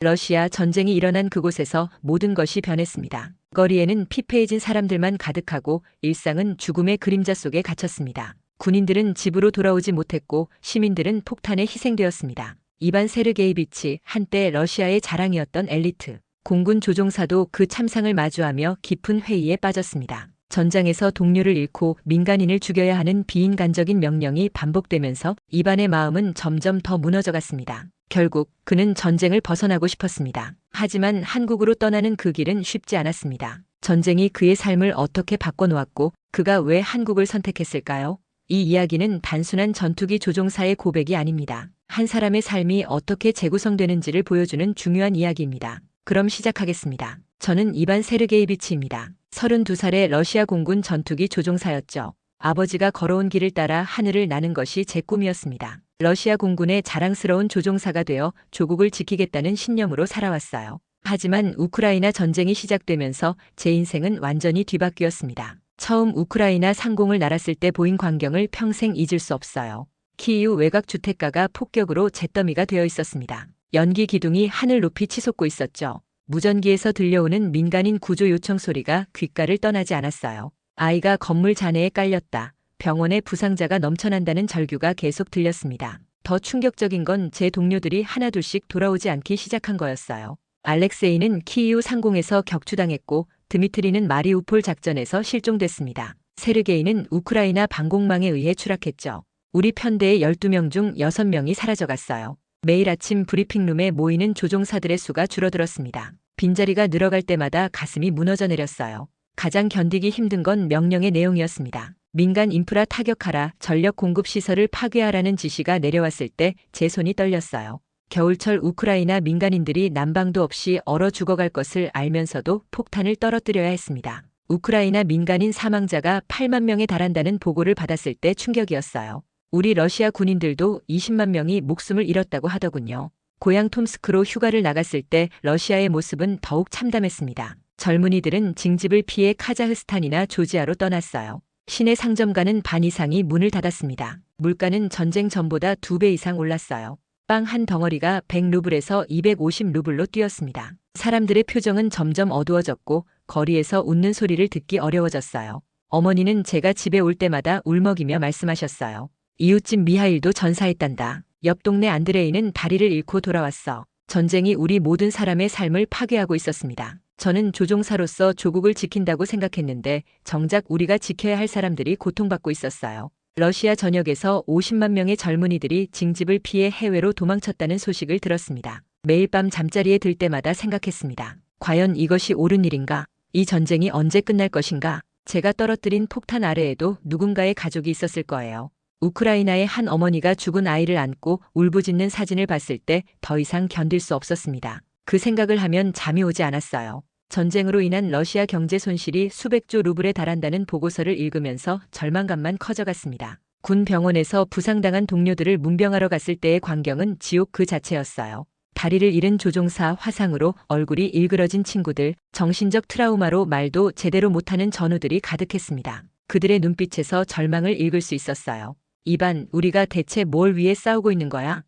러시아 전쟁이 일어난 그곳에서 모든 것이 변했습니다. 거리에는 피폐해진 사람들만 가득하고 일상은 죽음의 그림자 속에 갇혔습니다. 군인들은 집으로 돌아오지 못했고 시민들은 폭탄에 희생되었습니다. 이반 세르게이비치, 한때 러시아의 자랑이었던 엘리트 공군 조종사도 그 참상을 마주하며 깊은 회의에 빠졌습니다. 전장에서 동료를 잃고 민간인을 죽여야 하는 비인간적인 명령이 반복되면서 이반의 마음은 점점 더 무너져갔습니다. 결국 그는 전쟁을 벗어나고 싶었습니다. 하지만 한국으로 떠나는 그 길은 쉽지 않았습니다. 전쟁이 그의 삶을 어떻게 바꿔놓았고 그가 왜 한국을 선택했을까요? 이 이야기는 단순한 전투기 조종사의 고백이 아닙니다. 한 사람의 삶이 어떻게 재구성되는지를 보여주는 중요한 이야기입니다. 그럼 시작하겠습니다. 저는 이반 세르게이비치입니다. 32살의 러시아 공군 전투기 조종사였죠. 아버지가 걸어온 길을 따라 하늘을 나는 것이 제 꿈이었습니다. 러시아 공군의 자랑스러운 조종사가 되어 조국을 지키겠다는 신념으로 살아왔어요. 하지만 우크라이나 전쟁이 시작되면서 제 인생은 완전히 뒤바뀌었습니다. 처음 우크라이나 상공을 날았을 때 보인 광경을 평생 잊을 수 없어요. 키이우 외곽 주택가가 폭격으로 잿더미가 되어 있었습니다. 연기 기둥이 하늘 높이 치솟고 있었죠. 무전기에서 들려오는 민간인 구조 요청 소리가 귓가를 떠나지 않았어요. 아이가 건물 잔해에 깔렸다. 병원에 부상자가 넘쳐난다는 절규가 계속 들렸습니다. 더 충격적인 건 제 동료들이 하나둘씩 돌아오지 않기 시작한 거였어요. 알렉세이는 키이우 상공에서 격추당했고 드미트리는 마리우폴 작전에서 실종됐습니다. 세르게이는 우크라이나 방공망에 의해 추락했죠. 우리 편대의 12명 중 6명이 사라져갔어요. 매일 아침 브리핑룸에 모이는 조종사들의 수가 줄어들었습니다. 빈자리가 늘어갈 때마다 가슴이 무너져 내렸어요. 가장 견디기 힘든 건 명령의 내용이었습니다. 민간 인프라 타격하라, 전력 공급 시설을 파괴하라는 지시가 내려왔을 때 제 손이 떨렸어요. 겨울철 우크라이나 민간인들이 난방도 없이 얼어 죽어갈 것을 알면서도 폭탄을 떨어뜨려야 했습니다. 우크라이나 민간인 사망자가 8만 명에 달한다는 보고를 받았을 때 충격이었어요. 우리 러시아 군인들도 20만 명이 목숨을 잃었다고 하더군요. 고향 톰스크로 휴가를 나갔을 때 러시아의 모습은 더욱 참담했습니다. 젊은이들은 징집을 피해 카자흐스탄이나 조지아로 떠났어요. 시내 상점가는 반 이상이 문을 닫았습니다. 물가는 전쟁 전보다 2배 이상 올랐어요. 빵 한 덩어리가 100루블에서 250루블로 뛰었습니다. 사람들의 표정은 점점 어두워졌고 거리에서 웃는 소리를 듣기 어려워졌어요. 어머니는 제가 집에 올 때마다 울먹이며 말씀하셨어요. 이웃집 미하일도 전사했단다. 옆 동네 안드레이는 다리를 잃고 돌아왔어. 전쟁이 우리 모든 사람의 삶을 파괴하고 있었습니다. 저는 조종사로서 조국을 지킨다고 생각했는데 정작 우리가 지켜야 할 사람들이 고통받고 있었어요. 러시아 전역에서 50만 명의 젊은이들이 징집을 피해 해외로 도망쳤다는 소식을 들었습니다. 매일 밤 잠자리에 들 때마다 생각했습니다. 과연 이것이 옳은 일인가? 이 전쟁이 언제 끝날 것인가? 제가 떨어뜨린 폭탄 아래에도 누군가의 가족이 있었을 거예요. 우크라이나의 한 어머니가 죽은 아이를 안고 울부짖는 사진을 봤을 때 더 이상 견딜 수 없었습니다. 그 생각을 하면 잠이 오지 않았어요. 전쟁으로 인한 러시아 경제 손실이 수백조 루블에 달한다는 보고서를 읽으면서 절망감만 커져갔습니다. 군 병원에서 부상당한 동료들을 문병하러 갔을 때의 광경은 지옥 그 자체였어요. 다리를 잃은 조종사 화상으로 얼굴이 일그러진 친구들, 정신적 트라우마로 말도 제대로 못하는 전우들이 가득했습니다. 그들의 눈빛에서 절망을 읽을 수 있었어요. 이반, 우리가 대체 뭘 위해 싸우고 있는 거야?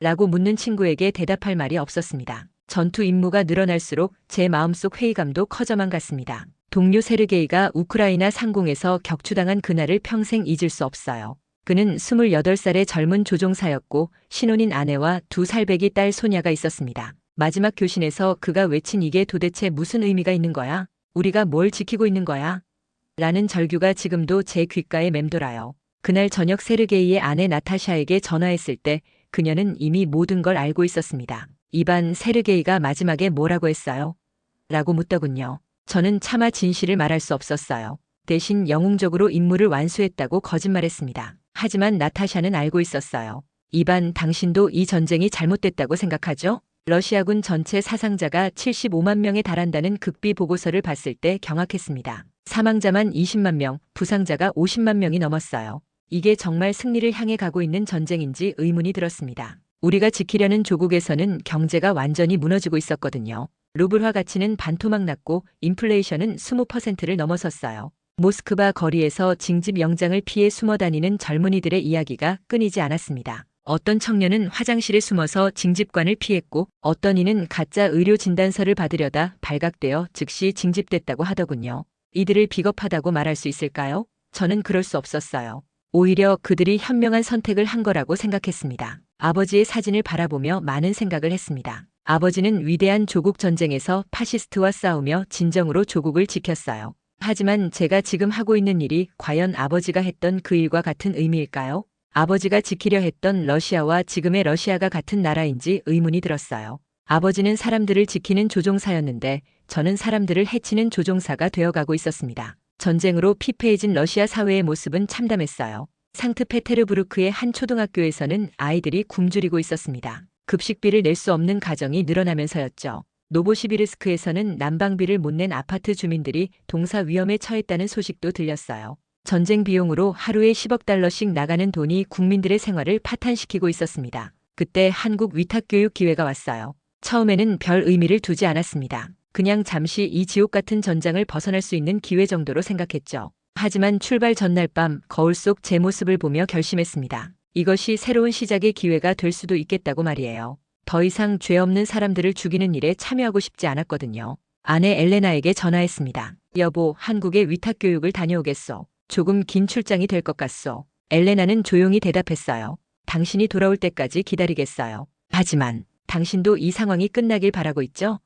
라고 묻는 친구에게 대답할 말이 없었습니다. 전투 임무가 늘어날수록 제 마음속 회의감도 커져만 갔습니다. 동료 세르게이가 우크라이나 상공에서 격추당한 그날을 평생 잊을 수 없어요. 그는 28살의 젊은 조종사였고 신혼인 아내와 2살배기 딸 소냐가 있었습니다. 마지막 교신에서 그가 외친 이게 도대체 무슨 의미가 있는 거야? 우리가 뭘 지키고 있는 거야? 라는 절규가 지금도 제 귓가에 맴돌아요. 그날 저녁 세르게이의 아내 나타샤에게 전화했을 때 그녀는 이미 모든 걸 알고 있었습니다. 이반, 세르게이가 마지막에 뭐라고 했어요? 라고 묻더군요. 저는 차마 진실을 말할 수 없었어요. 대신 영웅적으로 임무를 완수했다고 거짓말했습니다. 하지만 나타샤는 알고 있었어요. 이반, 당신도 이 전쟁이 잘못됐다고 생각하죠? 러시아군 전체 사상자가 75만 명에 달한다는 극비 보고서를 봤을 때 경악했습니다. 사망자만 20만 명, 부상자가 50만 명이 넘었어요. 이게 정말 승리를 향해 가고 있는 전쟁인지 의문이 들었습니다. 우리가 지키려는 조국에서는 경제가 완전히 무너지고 있었거든요. 루블화 가치는 반토막 났고 인플레이션은 20%를 넘어섰어요. 모스크바 거리에서 징집 영장을 피해 숨어 다니는 젊은이들의 이야기가 끊이지 않았습니다. 어떤 청년은 화장실에 숨어서 징집관을 피했고 어떤 이는 가짜 의료 진단서를 받으려다 발각되어 즉시 징집됐다고 하더군요. 이들을 비겁하다고 말할 수 있을까요? 저는 그럴 수 없었어요. 오히려 그들이 현명한 선택을 한 거라고 생각했습니다. 아버지의 사진을 바라보며 많은 생각을 했습니다. 아버지는 위대한 조국 전쟁에서 파시스트와 싸우며 진정으로 조국을 지켰어요. 하지만 제가 지금 하고 있는 일이 과연 아버지가 했던 그 일과 같은 의미일까요? 아버지가 지키려 했던 러시아와 지금의 러시아가 같은 나라인지 의문이 들었어요. 아버지는 사람들을 지키는 조종사였는데 저는 사람들을 해치는 조종사가 되어가고 있었습니다. 전쟁으로 피폐해진 러시아 사회의 모습은 참담했어요. 상트페테르부르크의 한 초등학교에서는 아이들이 굶주리고 있었습니다. 급식비를 낼 수 없는 가정이 늘어나면서였죠. 노보시비르스크에서는 난방비를 못 낸 아파트 주민들이 동사 위험에 처했다는 소식도 들렸어요. 전쟁 비용으로 하루에 10억 달러씩 나가는 돈이 국민들의 생활을 파탄시키고 있었습니다. 그때 한국 위탁교육 기회가 왔어요. 처음에는 별 의미를 두지 않았습니다. 그냥 잠시 이 지옥 같은 전장을 벗어날 수 있는 기회 정도로 생각했죠. 하지만 출발 전날 밤 거울 속 제 모습을 보며 결심했습니다. 이것이 새로운 시작의 기회가 될 수도 있겠다고 말이에요. 더 이상 죄 없는 사람들을 죽이는 일에 참여하고 싶지 않았거든요. 아내 엘레나에게 전화했습니다. 여보, 한국에 위탁교육을 다녀오겠소. 조금 긴 출장이 될 것 같소. 엘레나는 조용히 대답했어요. 당신이 돌아올 때까지 기다리겠어요. 하지만 당신도 이 상황이 끝나길 바라고 있죠?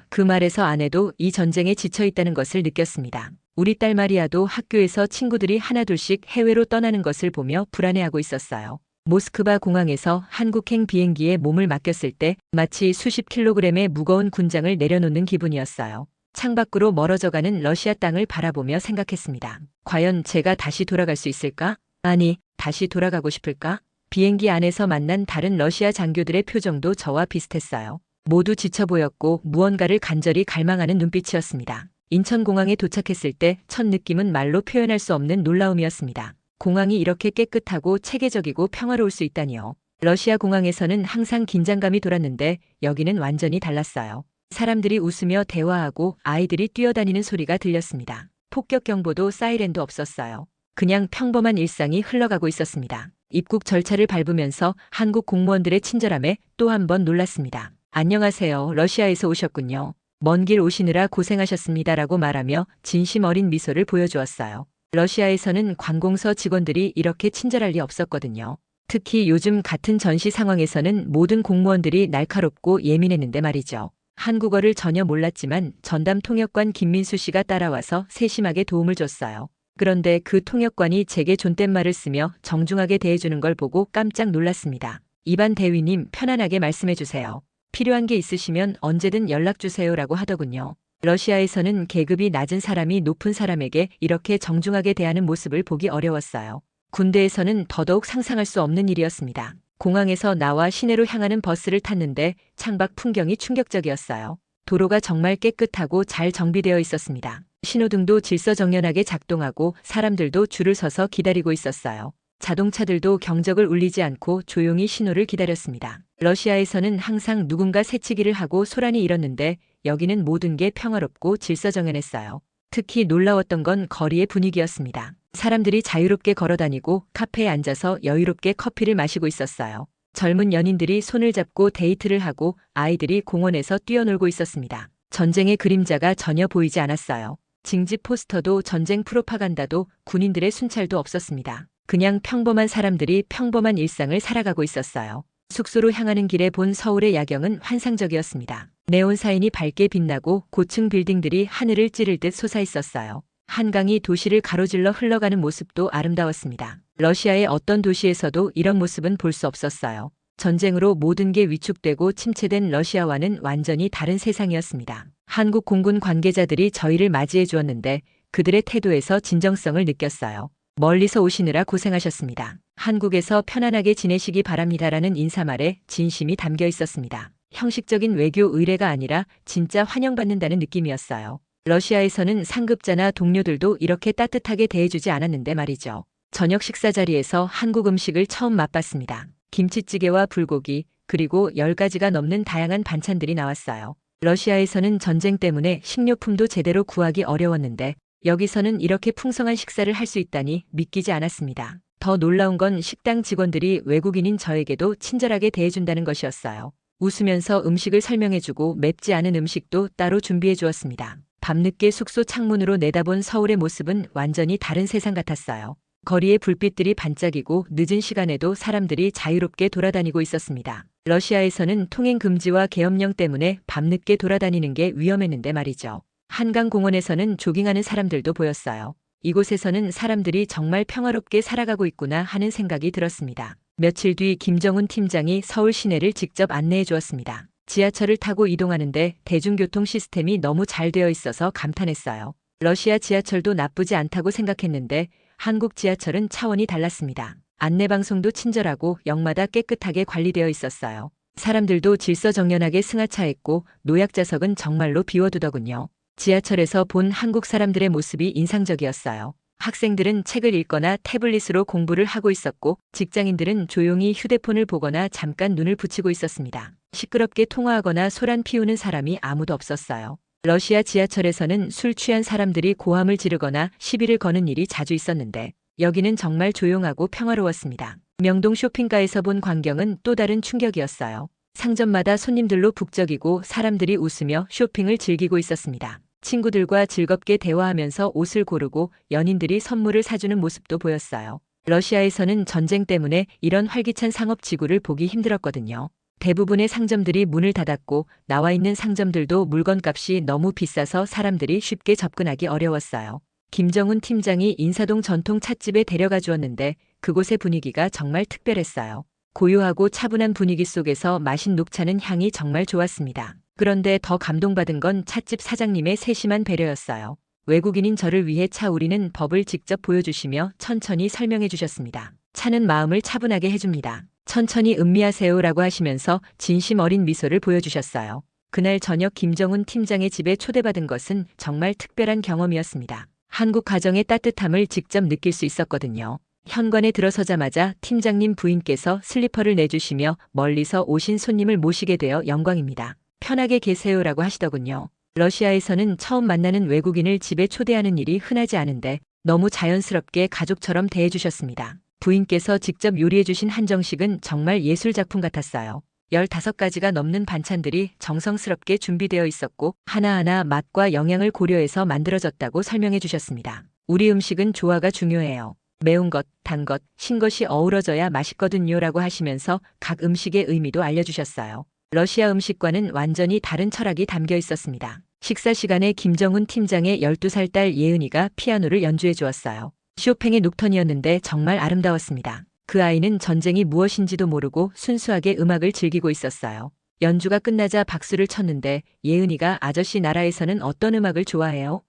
그 말에서 아내도 이 전쟁에 지쳐 있다는 것을 느꼈습니다. 우리 딸 마리아도 학교에서 친구들이 하나둘씩 해외로 떠나는 것을 보며 불안해하고 있었어요. 모스크바 공항에서 한국행 비행기에 몸을 맡겼을 때 마치 수십 킬로그램의 무거운 군장을 내려놓는 기분이었어요. 창밖으로 멀어져가는 러시아 땅을 바라보며 생각했습니다. 과연 제가 다시 돌아갈 수 있을까? 아니, 다시 돌아가고 싶을까? 비행기 안에서 만난 다른 러시아 장교들의 표정도 저와 비슷했어요. 모두 지쳐 보였고 무언가를 간절히 갈망하는 눈빛이었습니다. 인천공항에 도착했을 때 첫 느낌은 말로 표현할 수 없는 놀라움이었습니다. 공항이 이렇게 깨끗하고 체계적이고 평화로울 수 있다니요. 러시아 공항에서는 항상 긴장감이 돌았는데 여기는 완전히 달랐어요. 사람들이 웃으며 대화하고 아이들이 뛰어다니는 소리가 들렸습니다. 폭격 경보도 사이렌도 없었어요. 그냥 평범한 일상이 흘러가고 있었습니다. 입국 절차를 밟으면서 한국 공무원들의 친절함에 또 한 번 놀랐습니다. 안녕하세요. 러시아에서 오셨군요. 먼 길 오시느라 고생하셨습니다라고 말하며 진심 어린 미소를 보여주었어요. 러시아에서는 관공서 직원들이 이렇게 친절할 리 없었거든요. 특히 요즘 같은 전시 상황에서는 모든 공무원들이 날카롭고 예민했는데 말이죠. 한국어를 전혀 몰랐지만 전담 통역관 김민수 씨가 따라와서 세심하게 도움을 줬어요. 그런데 그 통역관이 제게 존댓말을 쓰며 정중하게 대해주는 걸 보고 깜짝 놀랐습니다. 이반 대위님, 편안하게 말씀해 주세요. 필요한 게 있으시면 언제든 연락 주세요라고 하더군요. 러시아에서는 계급이 낮은 사람이 높은 사람에게 이렇게 정중하게 대하는 모습을 보기 어려웠어요. 군대에서는 더더욱 상상할 수 없는 일이었습니다. 공항에서 나와 시내로 향하는 버스를 탔는데 창밖 풍경이 충격적이었어요. 도로가 정말 깨끗하고 잘 정비되어 있었습니다. 신호등도 질서정연하게 작동하고 사람들도 줄을 서서 기다리고 있었어요. 자동차들도 경적을 울리지 않고 조용히 신호를 기다렸습니다. 러시아에서는 항상 누군가 새치기를 하고 소란이 일었는데 여기는 모든 게 평화롭고 질서정연했어요. 특히 놀라웠던 건 거리의 분위기였습니다. 사람들이 자유롭게 걸어다니고 카페에 앉아서 여유롭게 커피를 마시고 있었어요. 젊은 연인들이 손을 잡고 데이트를 하고 아이들이 공원에서 뛰어놀고 있었습니다. 전쟁의 그림자가 전혀 보이지 않았어요. 징집 포스터도 전쟁 프로파간다도 군인들의 순찰도 없었습니다. 그냥 평범한 사람들이 평범한 일상을 살아가고 있었어요. 숙소로 향하는 길에 본 서울의 야경은 환상적이었습니다. 네온 사인이 밝게 빛나고 고층 빌딩들이 하늘을 찌를 듯 솟아있었어요. 한강이 도시를 가로질러 흘러가는 모습도 아름다웠습니다. 러시아의 어떤 도시에서도 이런 모습은 볼 수 없었어요. 전쟁으로 모든 게 위축되고 침체된 러시아와는 완전히 다른 세상이었습니다. 한국 공군 관계자들이 저희를 맞이해 주었는데 그들의 태도에서 진정성을 느꼈어요. 멀리서 오시느라 고생하셨습니다. 한국에서 편안하게 지내시기 바랍니다라는 인사말에 진심이 담겨 있었습니다. 형식적인 외교 의례가 아니라 진짜 환영받는다는 느낌이었어요. 러시아에서는 상급자나 동료들도 이렇게 따뜻하게 대해주지 않았는데 말이죠. 저녁 식사 자리에서 한국 음식을 처음 맛봤습니다. 김치찌개와 불고기, 그리고 10가지가 넘는 다양한 반찬들이 나왔어요. 러시아에서는 전쟁 때문에 식료품도 제대로 구하기 어려웠는데 여기서는 이렇게 풍성한 식사를 할 수 있다니 믿기지 않았습니다. 더 놀라운 건 식당 직원들이 외국인인 저에게도 친절하게 대해준다는 것이었어요. 웃으면서 음식을 설명해주고 맵지 않은 음식도 따로 준비해 주었습니다. 밤늦게 숙소 창문으로 내다본 서울의 모습은 완전히 다른 세상 같았어요. 거리에 불빛들이 반짝이고 늦은 시간에도 사람들이 자유롭게 돌아다니고 있었습니다. 러시아에서는 통행 금지와 계엄령 때문에 밤늦게 돌아다니는 게 위험했는데 말이죠. 한강공원에서는 조깅하는 사람들도 보였어요. 이곳에서는 사람들이 정말 평화롭게 살아가고 있구나 하는 생각이 들었습니다. 며칠 뒤 김정훈 팀장이 서울 시내를 직접 안내해 주었습니다. 지하철을 타고 이동하는데 대중교통 시스템이 너무 잘 되어 있어서 감탄했어요. 러시아 지하철도 나쁘지 않다고 생각했는데 한국 지하철은 차원이 달랐습니다. 안내방송도 친절하고 역마다 깨끗하게 관리되어 있었어요. 사람들도 질서정연하게 승하차했고 노약자석은 정말로 비워두더군요. 지하철에서 본 한국 사람들의 모습이 인상적이었어요. 학생들은 책을 읽거나 태블릿으로 공부를 하고 있었고 직장인들은 조용히 휴대폰을 보거나 잠깐 눈을 붙이고 있었습니다. 시끄럽게 통화하거나 소란 피우는 사람이 아무도 없었어요. 러시아 지하철에서는 술 취한 사람들이 고함을 지르거나 시비를 거는 일이 자주 있었는데 여기는 정말 조용하고 평화로웠습니다. 명동 쇼핑가에서 본 광경은 또 다른 충격이었어요. 상점마다 손님들로 북적이고 사람들이 웃으며 쇼핑을 즐기고 있었습니다. 친구들과 즐겁게 대화하면서 옷을 고르고 연인들이 선물을 사주는 모습도 보였어요. 러시아에서는 전쟁 때문에 이런 활기찬 상업지구를 보기 힘들었거든요. 대부분의 상점들이 문을 닫았고 나와 있는 상점들도 물건값이 너무 비싸서 사람들이 쉽게 접근하기 어려웠어요. 김정훈 팀장이 인사동 전통 찻집에 데려가 주었는데 그곳의 분위기가 정말 특별했어요. 고요하고 차분한 분위기 속에서 마신 녹차는 향이 정말 좋았습니다. 그런데 더 감동받은 건 찻집 사장님의 세심한 배려였어요. 외국인인 저를 위해 차 우리는 법을 직접 보여주시며 천천히 설명해 주셨습니다. 차는 마음을 차분하게 해줍니다. 천천히 음미하세요라고 하시면서 진심 어린 미소를 보여주셨어요. 그날 저녁 김정훈 팀장의 집에 초대받은 것은 정말 특별한 경험이었습니다. 한국 가정의 따뜻함을 직접 느낄 수 있었거든요. 현관에 들어서자마자 팀장님 부인께서 슬리퍼를 내주시며 멀리서 오신 손님을 모시게 되어 영광입니다. 편하게 계세요라고 하시더군요. 러시아에서는 처음 만나는 외국인을 집에 초대하는 일이 흔하지 않은데 너무 자연스럽게 가족처럼 대해주셨습니다. 부인께서 직접 요리해주신 한정식은 정말 예술작품 같았어요. 15가지가 넘는 반찬들이 정성스럽게 준비되어 있었고 하나하나 맛과 영양을 고려해서 만들어졌다고 설명해 주셨습니다. 우리 음식은 조화가 중요해요. 매운 것, 단 것, 신 것이 어우러져야 맛있거든요 라고 하시면서 각 음식의 의미도 알려주셨어요. 러시아 음식과는 완전히 다른 철학이 담겨 있었습니다. 식사 시간에 김정훈 팀장의 12살 딸 예은이가 피아노를 연주해 주었어요. 쇼팽의 녹턴이었는데 정말 아름다웠습니다. 그 아이는 전쟁이 무엇인지도 모르고 순수하게 음악을 즐기고 있었어요. 연주가 끝나자 박수를 쳤는데 예은이가 아저씨 나라에서는 어떤 음악을 좋아해요?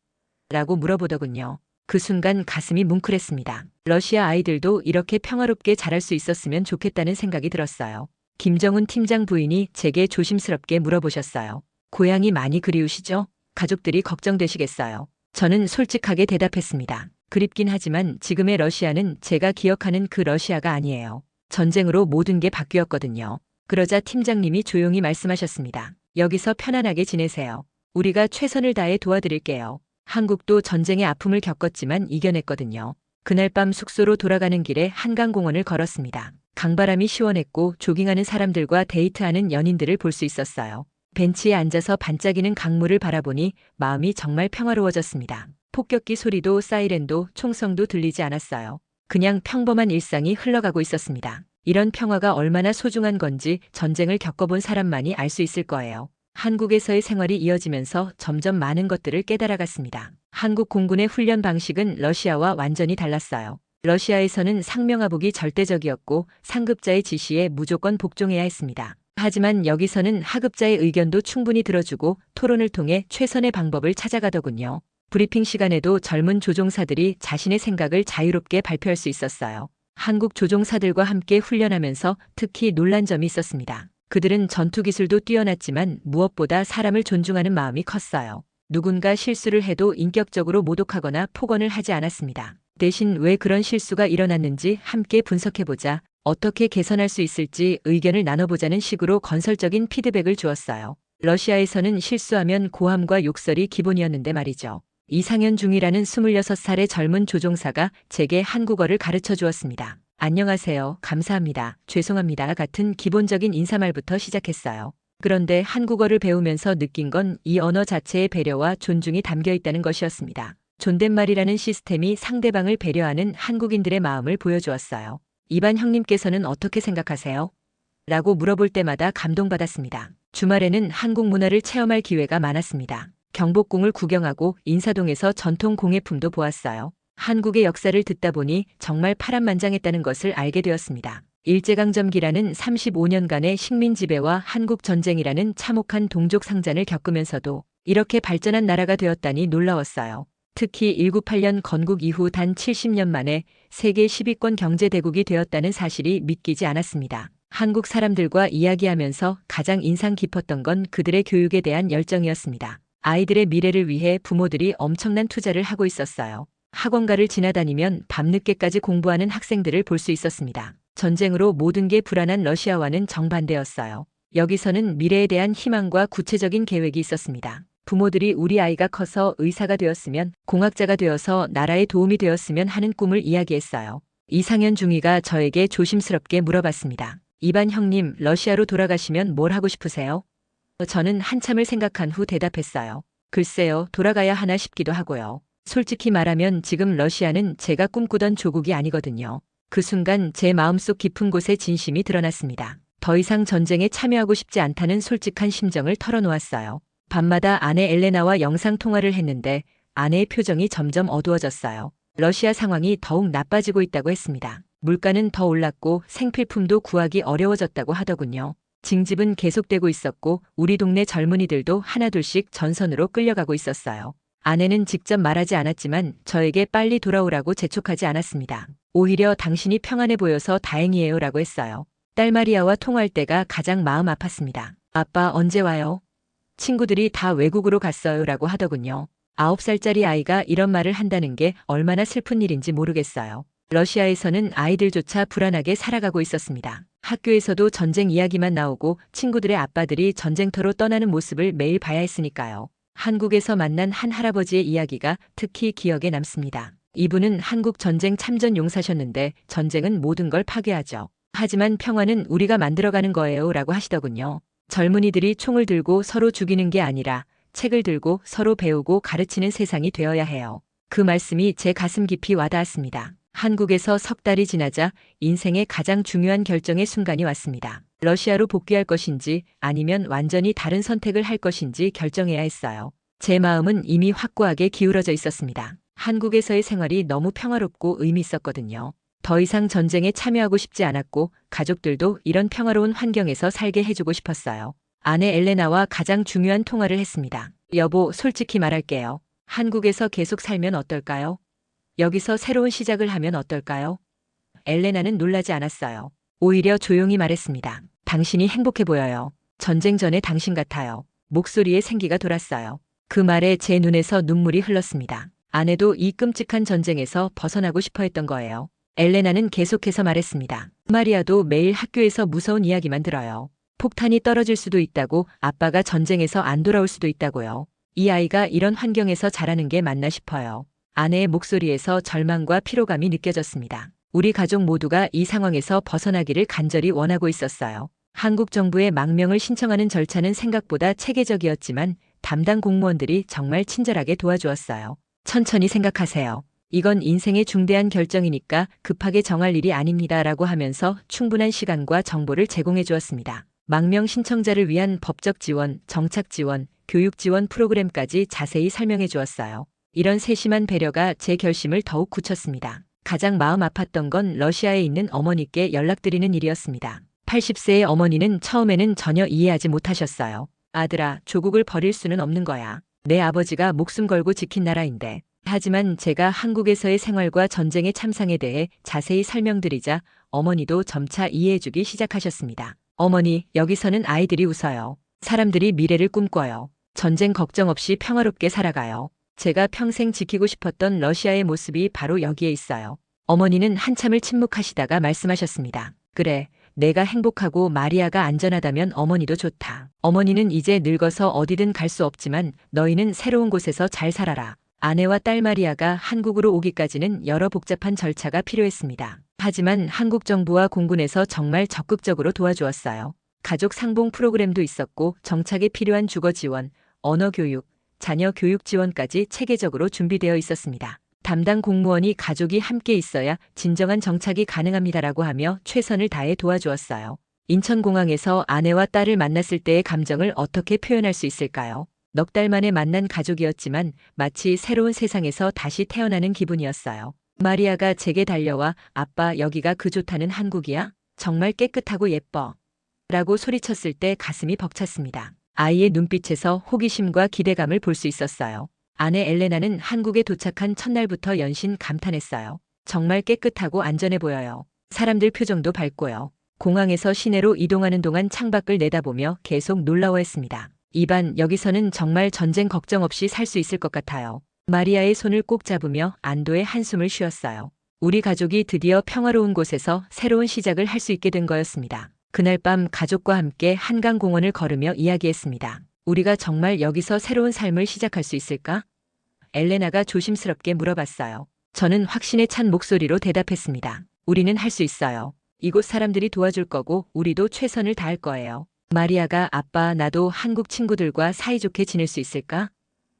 라고 물어보더군요. 그 순간 가슴이 뭉클했습니다. 러시아 아이들도 이렇게 평화롭게 자랄 수 있었으면 좋겠다는 생각이 들었어요. 김정훈 팀장 부인이 제게 조심스럽게 물어보셨어요. 고향이 많이 그리우시죠? 가족들이 걱정되시겠어요. 저는 솔직하게 대답했습니다. 그립긴 하지만 지금의 러시아는 제가 기억하는 그 러시아가 아니에요. 전쟁으로 모든 게 바뀌었거든요. 그러자 팀장님이 조용히 말씀하셨습니다. 여기서 편안하게 지내세요. 우리가 최선을 다해 도와드릴게요. 한국도 전쟁의 아픔을 겪었지만 이겨냈거든요. 그날 밤 숙소로 돌아가는 길에 한강공원을 걸었습니다. 강바람이 시원했고 조깅하는 사람들과 데이트하는 연인들을 볼 수 있었어요. 벤치에 앉아서 반짝이는 강물을 바라보니 마음이 정말 평화로워졌습니다. 폭격기 소리도 사이렌도 총성도 들리지 않았어요. 그냥 평범한 일상이 흘러가고 있었습니다. 이런 평화가 얼마나 소중한 건지 전쟁을 겪어본 사람만이 알 수 있을 거예요. 한국에서의 생활이 이어지면서 점점 많은 것들을 깨달아갔습니다. 한국 공군의 훈련 방식은 러시아와 완전히 달랐어요. 러시아에서는 상명하복이 절대적이었고 상급자의 지시에 무조건 복종해야 했습니다. 하지만 여기서는 하급자의 의견도 충분히 들어주고 토론을 통해 최선의 방법을 찾아가더군요. 브리핑 시간에도 젊은 조종사들이 자신의 생각을 자유롭게 발표할 수 있었어요. 한국 조종사들과 함께 훈련하면서 특히 놀란 점이 있었습니다. 그들은 전투 기술도 뛰어났지만 무엇보다 사람을 존중하는 마음이 컸어요. 누군가 실수를 해도 인격적으로 모독하거나 폭언을 하지 않았습니다. 대신 왜 그런 실수가 일어났는지 함께 분석해보자, 어떻게 개선할 수 있을지 의견을 나눠보자는 식으로 건설적인 피드백을 주었어요. 러시아에서는 실수하면 고함과 욕설이 기본이었는데 말이죠. 이상현 중이라는 26살의 젊은 조종사가 제게 한국어를 가르쳐 주었습니다. 안녕하세요. 감사합니다. 죄송합니다. 같은 기본적인 인사말부터 시작했어요. 그런데 한국어를 배우면서 느낀 건 이 언어 자체의 배려와 존중이 담겨 있다는 것이었습니다. 존댓말이라는 시스템이 상대방을 배려하는 한국인들의 마음을 보여주었어요. 이반 형님께서는 어떻게 생각하세요? 라고 물어볼 때마다 감동받았습니다. 주말에는 한국 문화를 체험할 기회가 많았습니다. 경복궁을 구경하고 인사동에서 전통 공예품도 보았어요. 한국의 역사를 듣다 보니 정말 파란만장했다는 것을 알게 되었습니다. 일제강점기라는 35년간의 식민 지배와 한국 전쟁이라는 참혹한 동족 상잔을 겪으면서도 이렇게 발전한 나라가 되었다니 놀라웠어요. 특히 198년 건국 이후 단 70년 만에 세계 10위권 경제대국이 되었다는 사실이 믿기지 않았습니다. 한국 사람들과 이야기하면서 가장 인상 깊었던 건 그들의 교육에 대한 열정이었습니다. 아이들의 미래를 위해 부모들이 엄청난 투자를 하고 있었어요. 학원가를 지나다니면 밤늦게까지 공부하는 학생들을 볼 수 있었습니다. 전쟁으로 모든 게 불안한 러시아와는 정반대였어요. 여기서는 미래에 대한 희망과 구체적인 계획이 있었습니다. 부모들이 우리 아이가 커서 의사가 되었으면, 공학자가 되어서 나라에 도움이 되었으면 하는 꿈을 이야기했어요. 이상현 중위가 저에게 조심스럽게 물어봤습니다. 이반 형님, 러시아로 돌아가시면 뭘 하고 싶으세요? 저는 한참을 생각한 후 대답했어요. 글쎄요, 돌아가야 하나 싶기도 하고요. 솔직히 말하면 지금 러시아는 제가 꿈꾸던 조국이 아니거든요. 그 순간 제 마음속 깊은 곳에 진심이 드러났습니다. 더 이상 전쟁에 참여하고 싶지 않다는 솔직한 심정을 털어놓았어요. 밤마다 아내 엘레나와 영상통화를 했는데 아내의 표정이 점점 어두워졌어요. 러시아 상황이 더욱 나빠지고 있다고 했습니다. 물가는 더 올랐고 생필품도 구하기 어려워졌다고 하더군요. 징집은 계속되고 있었고 우리 동네 젊은이들도 하나둘씩 전선으로 끌려가고 있었어요. 아내는 직접 말하지 않았지만 저에게 빨리 돌아오라고 재촉하지 않았습니다. 오히려 당신이 평안해 보여서 다행이에요 라고 했어요. 딸 마리아와 통화할 때가 가장 마음 아팠습니다. 아빠 언제 와요? 친구들이 다 외국으로 갔어요 라고 하더군요. 9살짜리 아이가 이런 말을 한다는 게 얼마나 슬픈 일인지 모르겠어요. 러시아에서는 아이들조차 불안하게 살아가고 있었습니다. 학교에서도 전쟁 이야기만 나오고 친구들의 아빠들이 전쟁터로 떠나는 모습을 매일 봐야 했으니까요. 한국에서 만난 한 할아버지의 이야기가 특히 기억에 남습니다. 이분은 한국 전쟁 참전 용사셨는데 전쟁은 모든 걸 파괴하죠. 하지만 평화는 우리가 만들어가는 거예요 라고 하시더군요. 젊은이들이 총을 들고 서로 죽이는 게 아니라 책을 들고 서로 배우고 가르치는 세상이 되어야 해요. 그 말씀이 제 가슴 깊이 와닿았습니다. 한국에서 석 달이 지나자 인생의 가장 중요한 결정의 순간이 왔습니다. 러시아로 복귀할 것인지 아니면 완전히 다른 선택을 할 것인지 결정해야 했어요. 제 마음은 이미 확고하게 기울어져 있었습니다. 한국에서의 생활이 너무 평화롭고 의미 있었거든요. 더 이상 전쟁에 참여하고 싶지 않았고 가족들도 이런 평화로운 환경에서 살게 해주고 싶었어요. 아내 엘레나와 가장 중요한 통화를 했습니다. 여보, 솔직히 말할게요. 한국에서 계속 살면 어떨까요? 여기서 새로운 시작을 하면 어떨까요? 엘레나는 놀라지 않았어요. 오히려 조용히 말했습니다. 당신이 행복해 보여요. 전쟁 전에 당신 같아요. 목소리에 생기가 돌았어요. 그 말에 제 눈에서 눈물이 흘렀습니다. 아내도 이 끔찍한 전쟁에서 벗어나고 싶어 했던 거예요. 엘레나는 계속해서 말했습니다. 마리아도 매일 학교에서 무서운 이야기만 들어요. 폭탄이 떨어질 수도 있다고, 아빠가 전쟁에서 안 돌아올 수도 있다고요. 이 아이가 이런 환경에서 자라는 게 맞나 싶어요. 아내의 목소리에서 절망과 피로감이 느껴졌습니다. 우리 가족 모두가 이 상황에서 벗어나기를 간절히 원하고 있었어요. 한국 정부에 망명을 신청하는 절차는 생각보다 체계적이었지만 담당 공무원들이 정말 친절하게 도와주었어요. 천천히 생각하세요. 이건 인생의 중대한 결정이니까 급하게 정할 일이 아닙니다 라고 하면서 충분한 시간과 정보를 제공해 주었습니다. 망명 신청자를 위한 법적 지원, 정착 지원, 교육 지원 프로그램까지 자세히 설명해 주었어요. 이런 세심한 배려가 제 결심을 더욱 굳혔습니다. 가장 마음 아팠던 건 러시아에 있는 어머니께 연락드리는 일이었습니다. 80세의 어머니는 처음에는 전혀 이해하지 못하셨어요. 아들아, 조국을 버릴 수는 없는 거야. 내 아버지가 목숨 걸고 지킨 나라인데. 하지만 제가 한국에서의 생활과 전쟁의 참상에 대해 자세히 설명드리자 어머니도 점차 이해해주기 시작하셨습니다. 어머니, 여기서는 아이들이 웃어요. 사람들이 미래를 꿈꿔요. 전쟁 걱정 없이 평화롭게 살아가요. 제가 평생 지키고 싶었던 러시아의 모습이 바로 여기에 있어요. 어머니는 한참을 침묵하시다가 말씀하셨습니다. 그래, 내가 행복하고 마리아가 안전하다면 어머니도 좋다. 어머니는 이제 늙어서 어디든 갈 수 없지만 너희는 새로운 곳에서 잘 살아라. 아내와 딸 마리아가 한국으로 오기까지는 여러 복잡한 절차가 필요했습니다. 하지만 한국 정부와 공군에서 정말 적극적으로 도와주었어요. 가족 상봉 프로그램도 있었고 정착에 필요한 주거 지원, 언어 교육, 자녀 교육 지원까지 체계적으로 준비되어 있었습니다. 담당 공무원이 가족이 함께 있어야 진정한 정착이 가능합니다라고 하며 최선을 다해 도와주었어요. 인천공항에서 아내와 딸을 만났을 때의 감정을 어떻게 표현할 수 있을까요? 넉 달 만에 만난 가족이었지만 마치 새로운 세상에서 다시 태어나는 기분이었어요. 마리아가 제게 달려와 아빠 여기가 그 좋다는 한국이야? 정말 깨끗하고 예뻐. 라고 소리쳤을 때 가슴이 벅찼습니다. 아이의 눈빛에서 호기심과 기대감을 볼 수 있었어요. 아내 엘레나는 한국에 도착한 첫날부터 연신 감탄했어요. 정말 깨끗하고 안전해 보여요. 사람들 표정도 밝고요. 공항에서 시내로 이동하는 동안 창밖을 내다보며 계속 놀라워했습니다. 이반, 여기서는 정말 전쟁 걱정 없이 살 수 있을 것 같아요. 마리아의 손을 꼭 잡으며 안도의 한숨을 쉬었어요. 우리 가족이 드디어 평화로운 곳에서 새로운 시작을 할 수 있게 된 거였습니다. 그날 밤 가족과 함께 한강공원을 걸으며 이야기했습니다. 우리가 정말 여기서 새로운 삶을 시작할 수 있을까? 엘레나가 조심스럽게 물어봤어요. 저는 확신에 찬 목소리로 대답했습니다. 우리는 할 수 있어요. 이곳 사람들이 도와줄 거고 우리도 최선을 다할 거예요. 마리아가 아빠 나도 한국 친구들과 사이좋게 지낼 수 있을까?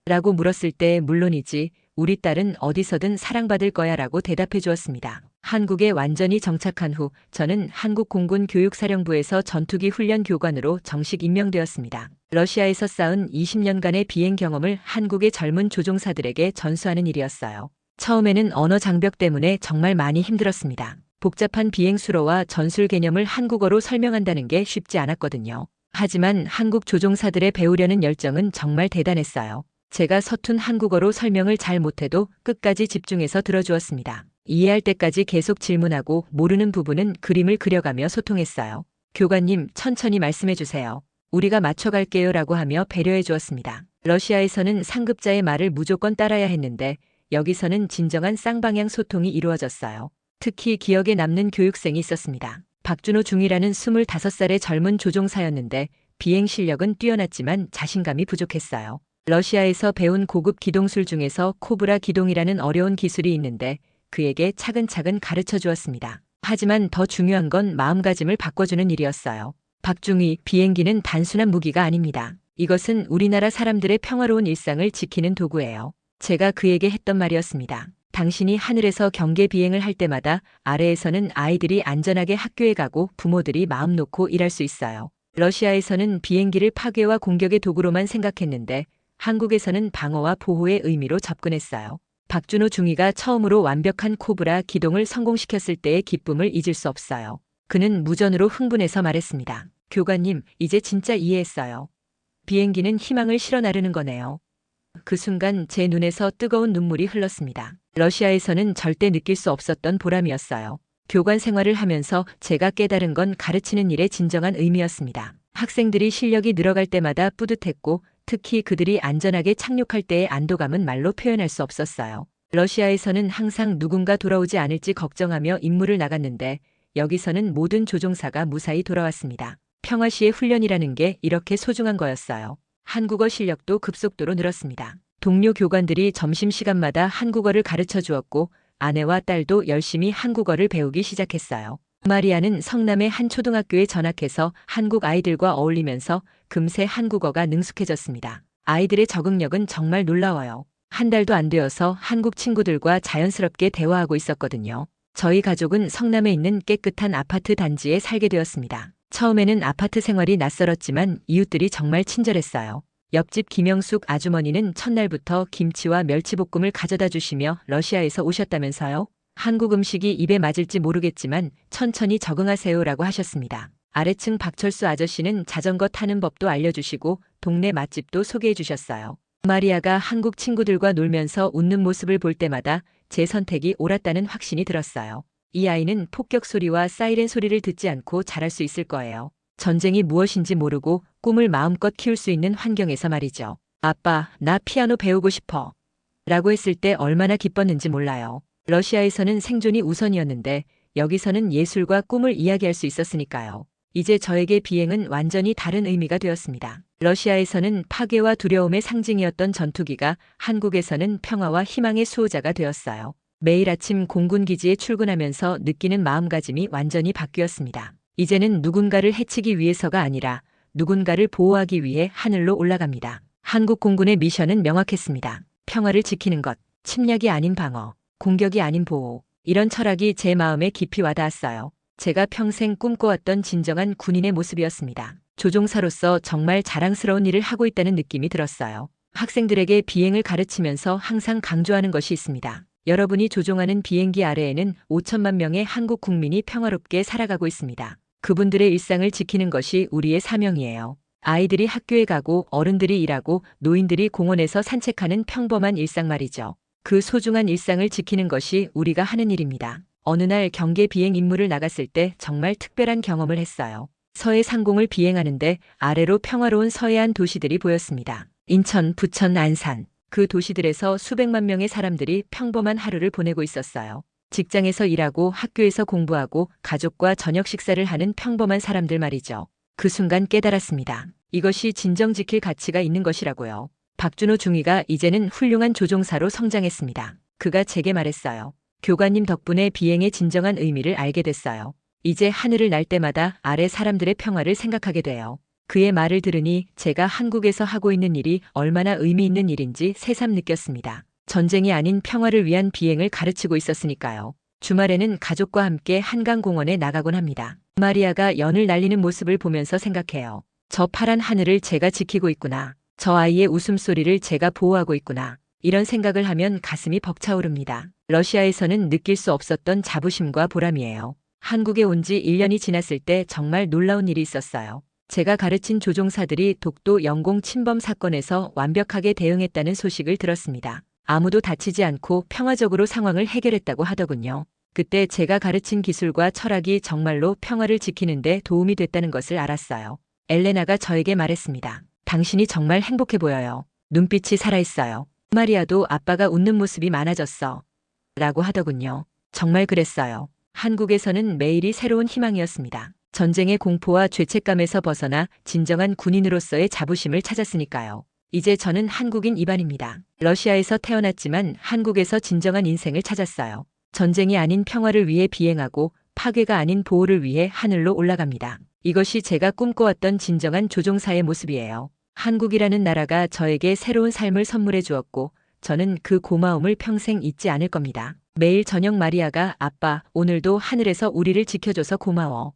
라고 물었을 때 물론이지 우리 딸은 어디서든 사랑받을 거야 라고 대답해 주었습니다. 한국에 완전히 정착한 후 저는 한국 공군 교육사령부에서 전투기 훈련 교관으로 정식 임명되었습니다. 러시아에서 쌓은 20년간의 비행 경험을 한국의 젊은 조종사들에게 전수하는 일이었어요. 처음에는 언어 장벽 때문에 정말 많이 힘들었습니다. 복잡한 비행 수로와 전술 개념을 한국어로 설명한다는 게 쉽지 않았거든요. 하지만 한국 조종사들의 배우려는 열정은 정말 대단했어요. 제가 서툰 한국어로 설명을 잘 못해도 끝까지 집중해서 들어주었습니다. 이해할 때까지 계속 질문하고 모르는 부분은 그림을 그려가며 소통했어요. 교관님, 천천히 말씀해 주세요. 우리가 맞춰갈게요 라고 하며 배려해 주었습니다. 러시아에서는 상급자의 말을 무조건 따라야 했는데 여기서는 진정한 쌍방향 소통이 이루어졌어요. 특히 기억에 남는 교육생이 있었습니다. 박준호 중이라는 25살의 젊은 조종사였는데 비행 실력은 뛰어났지만 자신감이 부족했어요. 러시아에서 배운 고급 기동술 중에서 코브라 기동이라는 어려운 기술이 있는데 그에게 차근차근 가르쳐 주었습니다. 하지만 더 중요한 건 마음가짐을 바꿔주는 일이었어요. 박중희, 비행기는 단순한 무기가 아닙니다. 이것은 우리나라 사람들의 평화로운 일상을 지키는 도구예요. 제가 그에게 했던 말이었습니다. 당신이 하늘에서 경계 비행을 할 때마다 아래에서는 아이들이 안전하게 학교에 가고 부모들이 마음 놓고 일할 수 있어요. 러시아에서는 비행기를 파괴와 공격의 도구로만 생각했는데 한국에서는 방어와 보호의 의미로 접근했어요. 박준호 중위가 처음으로 완벽한 코브라 기동을 성공시켰을 때의 기쁨을 잊을 수 없어요. 그는 무전으로 흥분해서 말했습니다. 교관님, 이제 진짜 이해했어요. 비행기는 희망을 실어 나르는 거네요. 그 순간 제 눈에서 뜨거운 눈물이 흘렀습니다. 러시아에서는 절대 느낄 수 없었던 보람이었어요. 교관 생활을 하면서 제가 깨달은 건 가르치는 일의 진정한 의미였습니다. 학생들이 실력이 늘어갈 때마다 뿌듯했고 특히 그들이 안전하게 착륙할 때의 안도감은 말로 표현할 수 없었어요. 러시아에서는 항상 누군가 돌아오지 않을지 걱정하며 임무를 나갔는데 여기서는 모든 조종사가 무사히 돌아왔습니다. 평화 시의 훈련이라는 게 이렇게 소중한 거였어요. 한국어 실력도 급속도로 늘었습니다. 동료 교관들이 점심시간마다 한국어를 가르쳐 주었고 아내와 딸도 열심히 한국어를 배우기 시작했어요. 마리아는 성남의 한 초등학교에 전학해서 한국 아이들과 어울리면서 금세 한국어가 능숙해졌습니다. 아이들의 적응력은 정말 놀라워요. 한 달도 안 되어서 한국 친구들과 자연스럽게 대화하고 있었거든요. 저희 가족은 성남에 있는 깨끗한 아파트 단지에 살게 되었습니다. 처음에는 아파트 생활이 낯설었지만 이웃들이 정말 친절했어요. 옆집 김영숙 아주머니는 첫날부터 김치와 멸치볶음을 가져다 주시며 러시아에서 오셨다면서요? 한국 음식이 입에 맞을지 모르겠지만 천천히 적응하세요라고 하셨습니다. 아래층 박철수 아저씨는 자전거 타는 법도 알려주시고 동네 맛집도 소개해 주셨어요. 마리아가 한국 친구들과 놀면서 웃는 모습을 볼 때마다 제 선택이 옳았다는 확신이 들었어요. 이 아이는 폭격 소리와 사이렌 소리를 듣지 않고 자랄 수 있을 거예요. 전쟁이 무엇인지 모르고 꿈을 마음껏 키울 수 있는 환경에서 말이죠. 아빠, 나 피아노 배우고 싶어. 라고 했을 때 얼마나 기뻤는지 몰라요. 러시아에서는 생존이 우선이었는데 여기서는 예술과 꿈을 이야기할 수 있었으니까요. 이제 저에게 비행은 완전히 다른 의미가 되었습니다. 러시아에서는 파괴와 두려움의 상징이었던 전투기가 한국에서는 평화와 희망의 수호자가 되었어요. 매일 아침 공군기지에 출근하면서 느끼는 마음가짐이 완전히 바뀌었습니다. 이제는 누군가를 해치기 위해서가 아니라 누군가를 보호하기 위해 하늘로 올라갑니다. 한국 공군의 미션은 명확했습니다. 평화를 지키는 것, 침략이 아닌 방어, 공격이 아닌 보호. 이런 철학이 제 마음에 깊이 와닿았어요. 제가 평생 꿈꿔왔던 진정한 군인의 모습이었습니다. 조종사로서 정말 자랑스러운 일을 하고 있다는 느낌이 들었어요. 학생들에게 비행을 가르치면서 항상 강조하는 것이 있습니다. 여러분이 조종하는 비행기 아래에는 5천만 명의 한국 국민이 평화롭게 살아가고 있습니다. 그분들의 일상을 지키는 것이 우리의 사명이에요. 아이들이 학교에 가고 어른들이 일하고 노인들이 공원에서 산책하는 평범한 일상 말이죠. 그 소중한 일상을 지키는 것이 우리가 하는 일입니다. 어느 날 경계 비행 임무를 나갔을 때 정말 특별한 경험을 했어요. 서해 상공을 비행하는데 아래로 평화로운 서해안 도시들이 보였습니다. 인천, 부천, 안산. 그 도시들에서 수백만 명의 사람들이 평범한 하루를 보내고 있었어요. 직장에서 일하고 학교에서 공부하고 가족과 저녁 식사를 하는 평범한 사람들 말이죠. 그 순간 깨달았습니다. 이것이 진정 지킬 가치가 있는 것이라고요. 박준호 중위가 이제는 훌륭한 조종사로 성장했습니다. 그가 제게 말했어요. 교관님 덕분에 비행의 진정한 의미를 알게 됐어요. 이제 하늘을 날 때마다 아래 사람들의 평화를 생각하게 돼요. 그의 말을 들으니 제가 한국에서 하고 있는 일이 얼마나 의미 있는 일인지 새삼 느꼈습니다. 전쟁이 아닌 평화를 위한 비행을 가르치고 있었으니까요. 주말에는 가족과 함께 한강공원에 나가곤 합니다. 마리아가 연을 날리는 모습을 보면서 생각해요. 저 파란 하늘을 제가 지키고 있구나. 저 아이의 웃음소리를 제가 보호하고 있구나. 이런 생각을 하면 가슴이 벅차오릅니다. 러시아에서는 느낄 수 없었던 자부심과 보람이에요. 한국에 온 지 1년이 지났을 때 정말 놀라운 일이 있었어요. 제가 가르친 조종사들이 독도 영공 침범 사건에서 완벽하게 대응했다는 소식을 들었습니다. 아무도 다치지 않고 평화적으로 상황을 해결했다고 하더군요. 그때 제가 가르친 기술과 철학이 정말로 평화를 지키는데 도움이 됐다는 것을 알았어요. 엘레나가 저에게 말했습니다. 당신이 정말 행복해 보여요. 눈빛이 살아있어요. 마리아도 아빠가 웃는 모습이 많아졌어. 라고 하더군요. 정말 그랬어요. 한국에서는 매일이 새로운 희망이었습니다. 전쟁의 공포와 죄책감에서 벗어나 진정한 군인으로서의 자부심을 찾았으니까요. 이제 저는 한국인 이반입니다. 러시아에서 태어났지만 한국에서 진정한 인생을 찾았어요. 전쟁이 아닌 평화를 위해 비행하고 파괴가 아닌 보호를 위해 하늘로 올라갑니다. 이것이 제가 꿈꿔왔던 진정한 조종사의 모습이에요. 한국이라는 나라가 저에게 새로운 삶을 선물해 주었고 저는 그 고마움을 평생 잊지 않을 겁니다. 매일 저녁 마리아가 아빠, 오늘도 하늘에서 우리를 지켜줘서 고마워.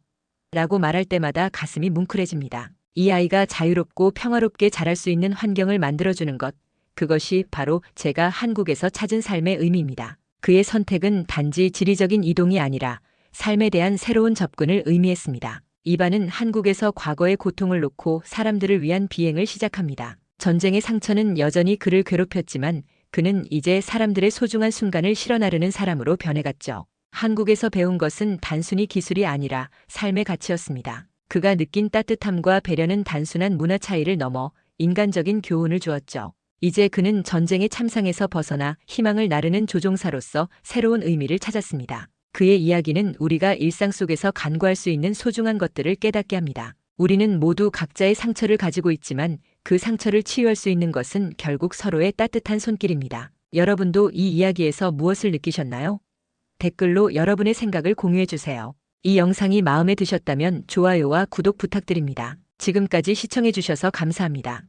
라고 말할 때마다 가슴이 뭉클해집니다. 이 아이가 자유롭고 평화롭게 자랄 수 있는 환경을 만들어주는 것, 그것이 바로 제가 한국에서 찾은 삶의 의미입니다. 그의 선택은 단지 지리적인 이동이 아니라 삶에 대한 새로운 접근을 의미했습니다. 이반은 한국에서 과거의 고통을 놓고 사람들을 위한 비행을 시작합니다. 전쟁의 상처는 여전히 그를 괴롭혔지만 그는 이제 사람들의 소중한 순간을 실어나르는 사람으로 변해갔죠. 한국에서 배운 것은 단순히 기술이 아니라 삶의 가치였습니다. 그가 느낀 따뜻함과 배려는 단순한 문화 차이를 넘어 인간적인 교훈을 주었죠. 이제 그는 전쟁의 참상에서 벗어나 희망을 나르는 조종사로서 새로운 의미를 찾았습니다. 그의 이야기는 우리가 일상 속에서 간구할 수 있는 소중한 것들을 깨닫게 합니다. 우리는 모두 각자의 상처를 가지고 있지만 그 상처를 치유할 수 있는 것은 결국 서로의 따뜻한 손길입니다. 여러분도 이 이야기에서 무엇을 느끼셨나요? 댓글로 여러분의 생각을 공유해 주세요. 이 영상이 마음에 드셨다면 좋아요와 구독 부탁드립니다. 지금까지 시청해 주셔서 감사합니다.